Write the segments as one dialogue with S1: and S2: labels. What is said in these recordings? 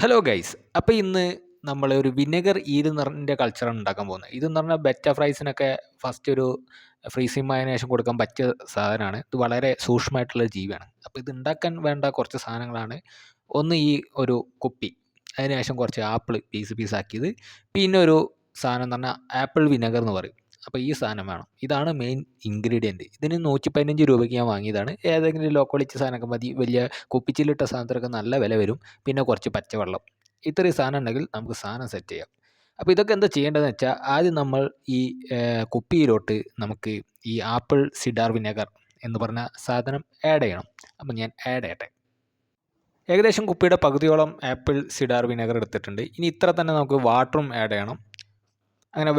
S1: Hello guys. അപ്പോൾ ഇന്ന് നമ്മൾ ഒരു വിനെഗർ ഈരുന്നറിൻ്റെ കൾച്ചറാണ് ഉണ്ടാക്കാൻ പോകുന്നത്. ഇതെന്ന് പറഞ്ഞാൽ ബെറ്റ ഫ്രൈസിനൊക്കെ ഫസ്റ്റ് ഒരു ഫ്രീസിങ് മാരിനേഷൻ കൊടുക്കാൻ പറ്റിയ സാധനമാണ്. ഇത് വളരെ സൂക്ഷ്മമായിട്ടുള്ള ജീവിയാണ്. അപ്പോൾ ഇത് ഉണ്ടാക്കാൻ വേണ്ട കുറച്ച് സാധനങ്ങളാണ്. ഒന്ന് ഈ ഒരു കുപ്പി, അതിനുശേഷം കുറച്ച് ആപ്പിൾ പീസാക്കിയത്, പിന്നെ ഒരു സാധനം എന്ന് പറഞ്ഞാൽ ആപ്പിൾ വിനെഗർ എന്ന് പറയും. അപ്പോൾ ഈ സാധനം വേണം. ഇതാണ് മെയിൻ ഇൻഗ്രീഡിയൻറ്റ്. ഇതിന് 115 രൂപയ്ക്ക് ഞാൻ വാങ്ങിയതാണ്. ഏതെങ്കിലും ലോ ക്വാളിറ്റി സാധനമൊക്കെ മതി. വലിയ കുപ്പിച്ചില്ലിട്ട സാധനത്തിനൊക്കെ നല്ല വില വരും. പിന്നെ കുറച്ച് പച്ചവെള്ളം. ഇത്രയും സാധനം ഉണ്ടെങ്കിൽ നമുക്ക് സാധനം സെറ്റ് ചെയ്യാം. അപ്പോൾ ഇതൊക്കെ എന്താ ചെയ്യേണ്ടതെന്ന് വെച്ചാൽ, ആദ്യം നമ്മൾ ഈ കുപ്പിയിലോട്ട് നമുക്ക് ഈ ആപ്പിൾ സിഡാർ വിനെഗർ എന്ന് പറഞ്ഞ സാധനം ആഡ് ചെയ്യണം. അപ്പോൾ ഞാൻ ആഡ് ചെയ്യട്ടെ. ഏകദേശം കുപ്പിയുടെ പകുതിയോളം ആപ്പിൾ സിഡാർ വിനെഗർ എടുത്തിട്ടുണ്ട്. ഇനി ഇത്ര തന്നെ നമുക്ക് വാട്ടറും ആഡ് ചെയ്യണം. അങ്ങനെ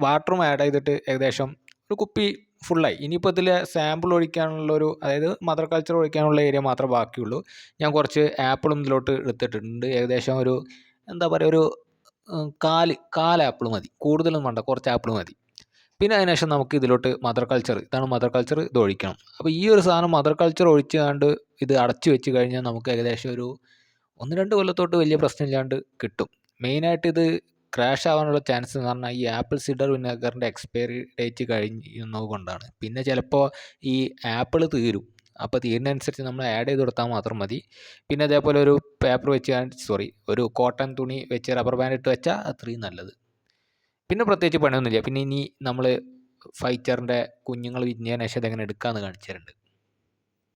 S1: വാട്ടറും ആഡ് ചെയ്തിട്ട് ഏകദേശം ഒരു കുപ്പി ഫുള്ളായി. ഇനിയിപ്പോൾ ഇതിൽ സാമ്പിൾ ഒഴിക്കാനുള്ളൊരു, അതായത് മദർ കൾച്ചർ ഒഴിക്കാനുള്ള ഏരിയ മാത്രമേ ബാക്കിയുള്ളൂ. ഞാൻ കുറച്ച് ആപ്പിളും ഇതിലോട്ട് എടുത്തിട്ടുണ്ട്. ഏകദേശം ഒരു എന്താ പറയുക, ഒരു കാൽ ആപ്പിൾ മതി, കൂടുതലൊന്നും വേണ്ട, കുറച്ച് ആപ്പിൾ മതി. പിന്നെ അതിനുശേഷം നമുക്ക് ഇതിലോട്ട് മദർ കൾച്ചർ, ഇതാണ് മദർ കൾച്ചർ, ഇത് ഒഴിക്കണം. അപ്പോൾ ഈ ഒരു സാധനം മദർ കൾച്ചർ ഒഴിച്ച് കണ്ട് ഇത് അടച്ചു വെച്ച് കഴിഞ്ഞാൽ നമുക്ക് ഏകദേശം ഒരു 1-2 കൊല്ലത്തോട്ട് വലിയ പ്രശ്നമില്ലാണ്ട് കിട്ടും. മെയിനായിട്ട് ഇത് ക്രാഷ് ആവാനുള്ള ചാൻസ് എന്ന് പറഞ്ഞാൽ ഈ ആപ്പിൾ സിഡർ വിനെഗറിൻ്റെ എക്സ്പയറി ഡേറ്റ് കഴിയുന്നത് കൊണ്ടാണ്. പിന്നെ ചിലപ്പോൾ ഈ ആപ്പിൾ തീരും. അപ്പോൾ തീരുന്നതനുസരിച്ച് നമ്മൾ ആഡ് ചെയ്ത് കൊടുത്താൽ മാത്രം മതി. പിന്നെ അതേപോലെ ഒരു പേപ്പർ വെച്ച് ഒരു കോട്ടൺ തുണി വെച്ച് റബ്ബർ ബാൻഡ് ഇട്ട് വെച്ചാൽ അത്രയും നല്ലത്. പിന്നെ പ്രത്യേകിച്ച് പണിയൊന്നുമില്ല. പിന്നെ ഇനി നമ്മൾ ഫൈറ്ററിൻ്റെ കുഞ്ഞുങ്ങൾ വിരിഞ്ഞതിന് ശേഷം അതെങ്ങനെ എടുക്കാമെന്ന് കാണിച്ചു തരുന്നുണ്ട്.